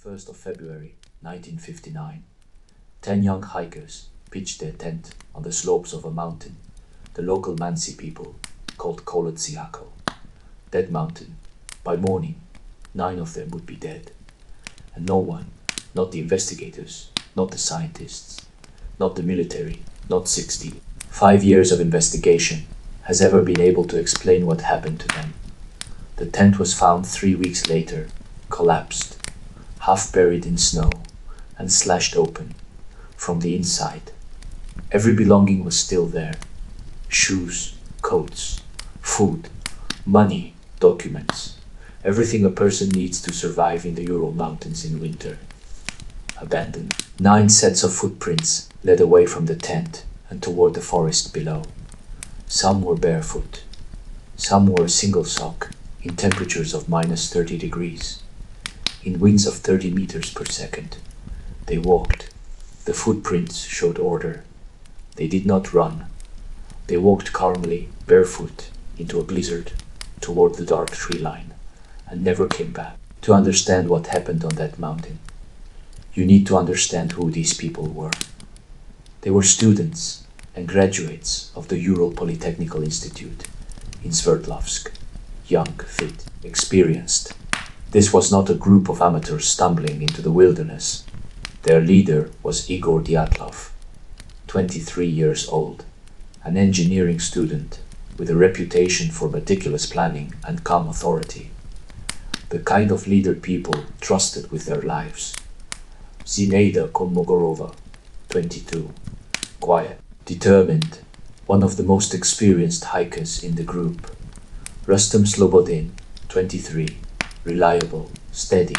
1st of February 1959, 10 young hikers pitched their tent on the slopes of a mountain the local Mansi people called Kholat Syakhl. Dead mountain. By morning, 9 of them would be dead. And no one, not the investigators, not the scientists, not the military, not 5 years of investigation, has ever been able to explain what happened to them. The tent was found 3 weeks later, collapsed, half buried in snow, and slashed open from the inside. Every belonging was still there: shoes, coats, food, money, documents, everything a person needs to survive in the Ural Mountains in winter. Abandoned. 9 sets of footprints led away from the tent and toward the forest below. Some were barefoot. Some wore a single sock in temperatures of -30 degrees. In winds of 30 meters per second, they walked. The footprints showed order. They did not run. They walked calmly, barefoot, into a blizzard, toward the dark tree line, and never came back. To understand what happened on that mountain, you need to understand who these people were. They were students and graduates of the Ural Polytechnical Institute in Sverdlovsk, young, fit, experienced. This was not a group of amateurs stumbling into the wilderness. Their leader was Igor Dyatlov, 23 years old, an engineering student with a reputation for meticulous planning and calm authority. The kind of leader people trusted with their lives. Zinaida Kolmogorova, 22, quiet, determined, one of the most experienced hikers in the group. Rustem Slobodin, 23, reliable, steady.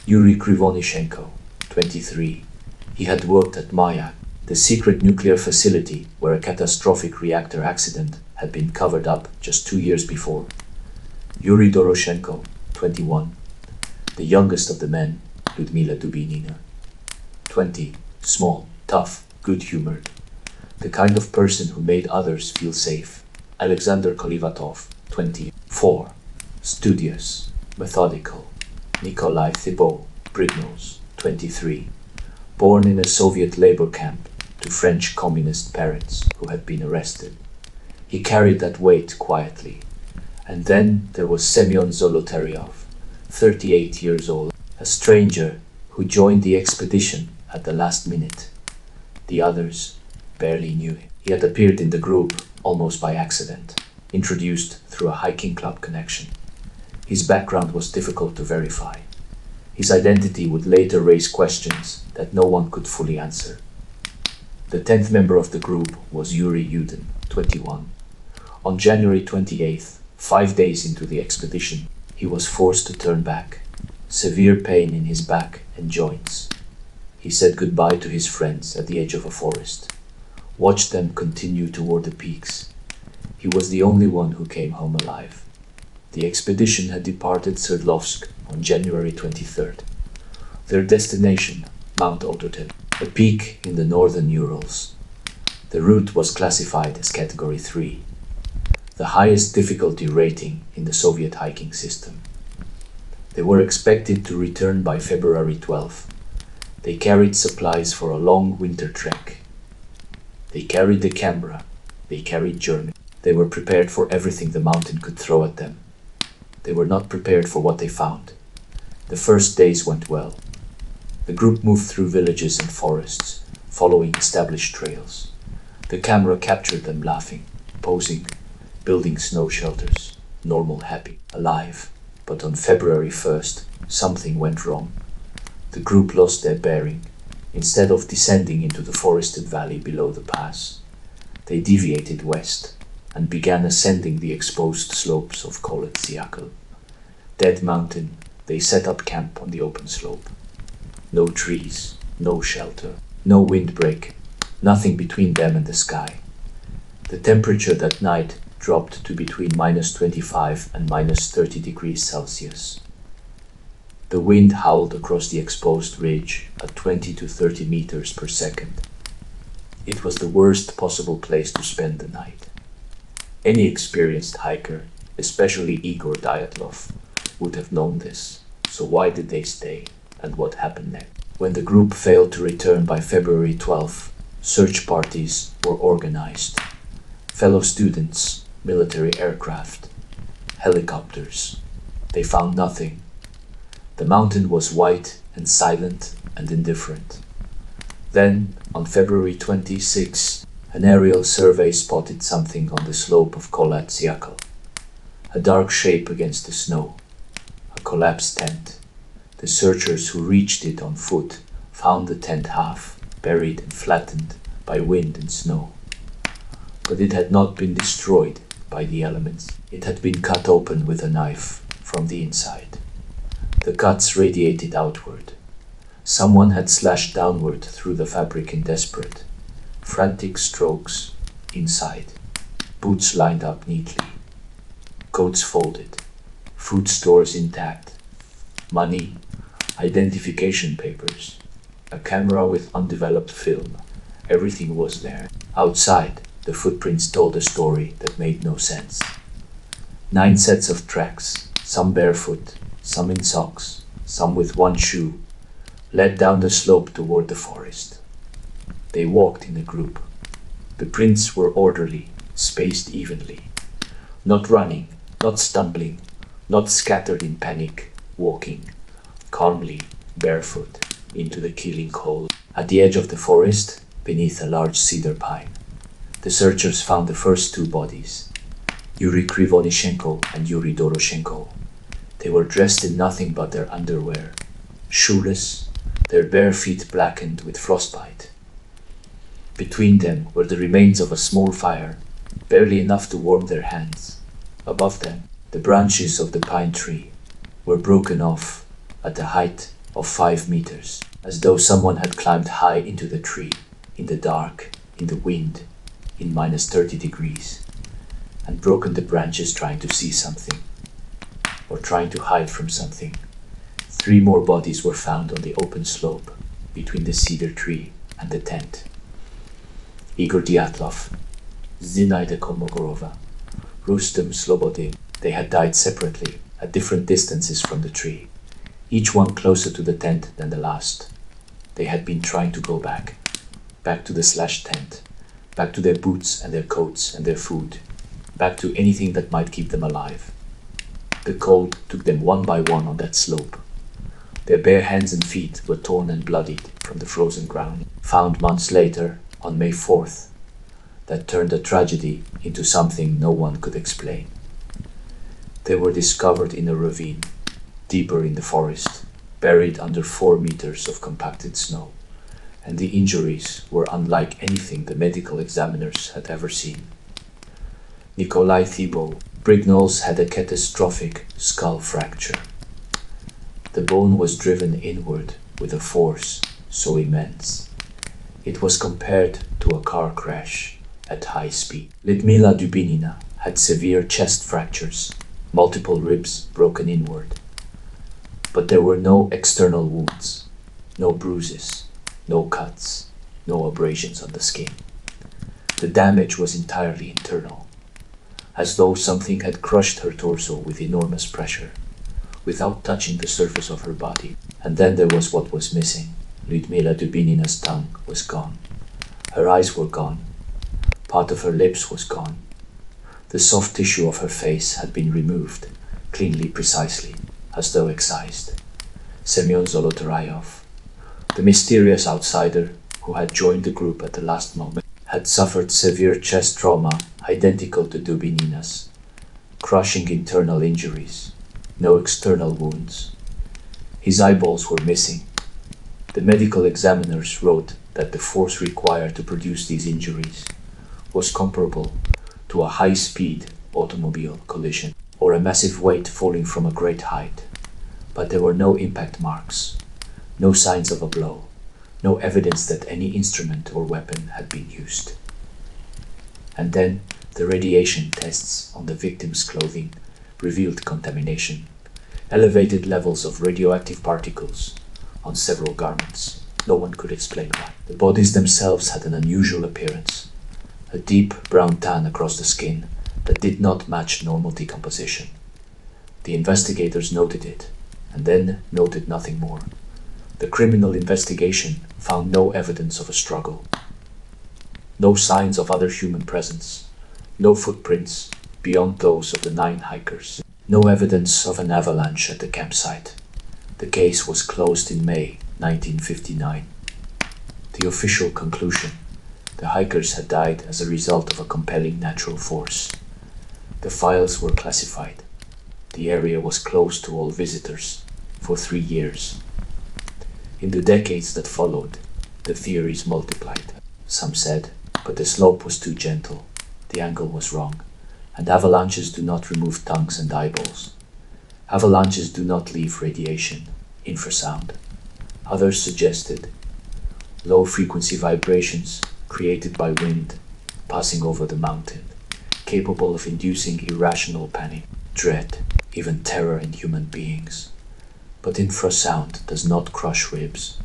Yuri Krivonishenko, 23. He had worked at Mayak, the secret nuclear facility where a catastrophic reactor accident had been covered up just 2 years before. Yuri Doroshenko, 21. The youngest of the men, Ludmila Dubinina, 20. Small, tough, good-humored. The kind of person who made others feel safe. Alexander Kolivatov, 24. Studious, methodical. Nikolai Thibault, Brignos, 23. Born in a Soviet labor camp to French communist parents who had been arrested. He carried that weight quietly. And then there was Semyon Zolotaryov, 38 years old, a stranger who joined the expedition at the last minute. The others barely knew him. He had appeared in the group almost by accident, introduced through a hiking club connection. His background was difficult to verify. His identity would later raise questions that no one could fully answer. The 10th member of the group was Yuri Yudin, 21. On January 28th, 5 days into the expedition, he was forced to turn back. Severe pain in his back and joints. He said goodbye to his friends at the edge of a forest, watched them continue toward the peaks. He was the only one who came home alive. The expedition had departed Sverdlovsk on January 23rd. Their destination, Mount Ototen, a peak in the northern Urals. The route was classified as Category 3, the highest difficulty rating in the Soviet hiking system. They were expected to return by February 12th. They carried supplies for a long winter trek. They carried the camera. They carried German. They were prepared for everything the mountain could throw at them. They were not prepared for what they found. The first days went well. The group moved through villages and forests, following established trails. The camera captured them laughing, posing, building snow shelters, normal, happy, alive. But on February 1st, something went wrong. The group lost their bearing. Instead of descending into the forested valley below the pass, they deviated west and began ascending the exposed slopes of Kholat Syakhl. Dead mountain, they set up camp on the open slope. No trees, no shelter, no windbreak, nothing between them and the sky. The temperature that night dropped to between -25 and -30 degrees Celsius. The wind howled across the exposed ridge at 20 to 30 meters per second. It was the worst possible place to spend the night. Any experienced hiker, especially Igor Dyatlov, would have known this. So why did they stay? and what happened next. When the group failed to return by February 12th, search parties were organized. Fellow students, military aircraft, helicopters. They found nothing. The mountain was white and silent and indifferent. Then, on February 26, an aerial survey spotted something on the slope of Kholat Syakhl. A dark shape against the snow. A collapsed tent. The searchers who reached it on foot found the tent half buried and flattened by wind and snow. But it had not been destroyed by the elements. It had been cut open with a knife from the inside. The cuts radiated outward. Someone had slashed downward through the fabric in desperate, frantic strokes inside. Boots lined up neatly. Coats folded. Food stores intact. Money. Identification papers. A camera with undeveloped film. Everything was there. Outside, the footprints told a story that made no sense. 9 sets of tracks, some barefoot, some in socks, some with one shoe, led down the slope toward the forest. They walked in a group. The prints were orderly, spaced evenly. Not running, not stumbling, not scattered in panic, walking, calmly, barefoot, into the killing cold. At the edge of the forest, beneath a large cedar pine, the searchers found the first 2 bodies, Yuri Krivonishenko and Yuri Doroshenko. They were dressed in nothing but their underwear, shoeless, their bare feet blackened with frostbite. Between them were the remains of a small fire, barely enough to warm their hands. Above them, the branches of the pine tree were broken off at a height of 5 meters, as though someone had climbed high into the tree, in the dark, in the wind, in minus 30 degrees, and broken the branches trying to see something, or trying to hide from something. 3 more bodies were found on the open slope between the cedar tree and the tent. Igor Dyatlov, Zinaida Kolmogorova, Rustem Slobodin. They had died separately, at different distances from the tree, each one closer to the tent than the last. They had been trying to go back to the slashed tent, back to their boots and their coats and their food, back to anything that might keep them alive. The cold took them one by one on that slope. Their bare hands and feet were torn and bloodied from the frozen ground, found months later, on May 4th, that turned a tragedy into something no one could explain. They were discovered in a ravine, deeper in the forest, buried under 4 meters of compacted snow, and the injuries were unlike anything the medical examiners had ever seen. Nikolai Thibault, Brignol's had a catastrophic skull fracture. The bone was driven inward with a force so immense. It was compared to a car crash at high speed. Lyudmila Dubinina had severe chest fractures, multiple ribs broken inward. But there were no external wounds, no bruises, no cuts, no abrasions on the skin. The damage was entirely internal, as though something had crushed her torso with enormous pressure, without touching the surface of her body. And then there was what was missing. Lyudmila Dubinina's tongue was gone. Her eyes were gone. Part of her lips was gone. The soft tissue of her face had been removed, cleanly, precisely, as though excised. Semyon Zolotarayov, the mysterious outsider who had joined the group at the last moment, had suffered severe chest trauma identical to Dubinina's, crushing internal injuries, no external wounds. His eyeballs were missing. The medical examiners wrote that the force required to produce these injuries was comparable to a high-speed automobile collision or a massive weight falling from a great height. But there were no impact marks, no signs of a blow, no evidence that any instrument or weapon had been used. And then the radiation tests on the victim's clothing revealed contamination, elevated levels of radioactive particles on several garments. No one could explain why. The bodies themselves had an unusual appearance, a deep brown tan across the skin that did not match normal decomposition. The investigators noted it, and then noted nothing more. The criminal investigation found no evidence of a struggle, no signs of other human presence, no footprints beyond those of the 9 hikers, no evidence of an avalanche at the campsite. The case was closed in May 1959. The official conclusion: the hikers had died as a result of a compelling natural force. The files were classified. The area was closed to all visitors for 3 years. In the decades that followed, the theories multiplied. Some said, but the slope was too gentle, the angle was wrong, and avalanches do not remove tongues and eyeballs. Avalanches do not leave radiation, infrasound. Others suggested low-frequency vibrations created by wind passing over the mountain, capable of inducing irrational panic, dread, even terror in human beings. But infrasound does not crush ribs.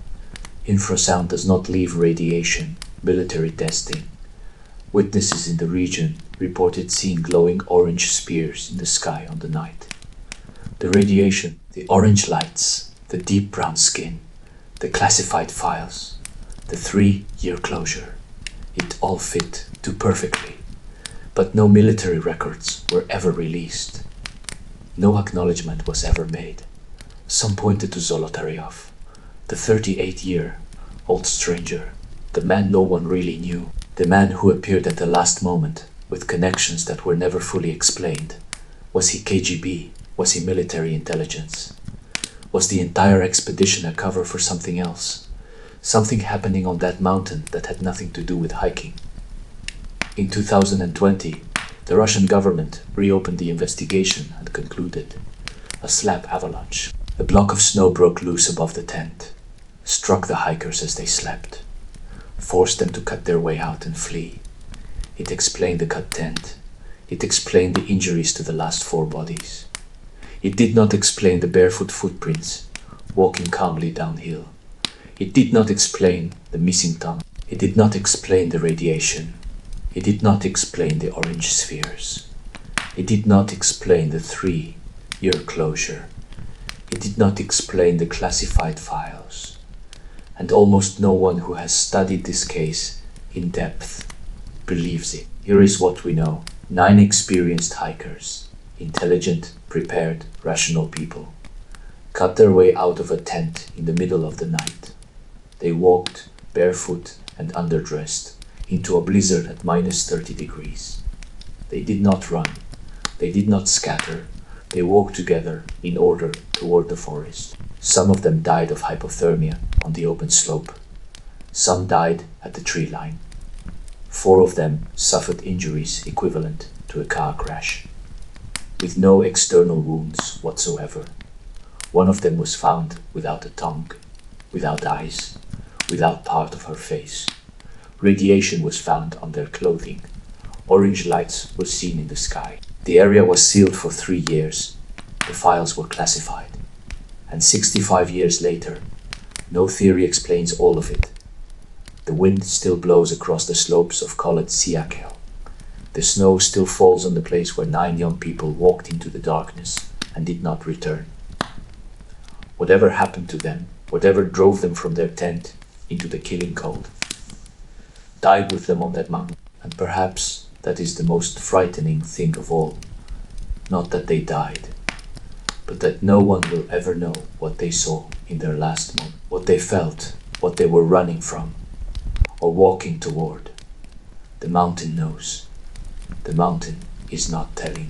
Infrasound does not leave radiation, military testing. Witnesses in the region reported seeing glowing orange spears in the sky on the night. The radiation, the orange lights, the deep brown skin, the classified files, the 3-year closure. It all fit too perfectly. But no military records were ever released. No acknowledgement was ever made. Some pointed to Zolotaryov, the 38-year-old stranger, the man no one really knew, the man who appeared at the last moment with connections that were never fully explained. Was he KGB? Was he military intelligence? Was the entire expedition a cover for something else? Something happening on that mountain that had nothing to do with hiking? In 2020, the Russian government reopened the investigation and concluded: a slab avalanche. A block of snow broke loose above the tent, struck the hikers as they slept, forced them to cut their way out and flee. It explained the cut tent. It explained the injuries to the last 4 bodies. It did not explain the barefoot footprints walking calmly downhill. It did not explain the missing tongue. It did not explain the radiation. It did not explain the orange spheres. It did not explain the 3-year closure. It did not explain the classified files. And almost no one who has studied this case in depth believes it. Here is what we know. 9 experienced hikers, intelligent, prepared, rational people, cut their way out of a tent in the middle of the night. They walked barefoot and underdressed into a blizzard at -30 degrees. They did not run. They did not scatter. They walked together in order toward the forest. Some of them died of hypothermia on the open slope. Some died at the tree line. 4 of them suffered injuries equivalent to a car crash, with no external wounds whatsoever. One of them was found without a tongue, without eyes, without part of her face. Radiation was found on their clothing. Orange lights were seen in the sky. The area was sealed for 3 years. The files were classified. And 65 years later, no theory explains all of it. The wind still blows across the slopes of Kholat Syakhl. The snow still falls on the place where 9 young people walked into the darkness and did not return. Whatever happened to them, whatever drove them from their tent into the killing cold, died with them on that mountain. And perhaps that is the most frightening thing of all. Not that they died, but that no one will ever know what they saw in their last moment, what they felt, what they were running from or walking toward. The mountain knows. The mountain is not telling.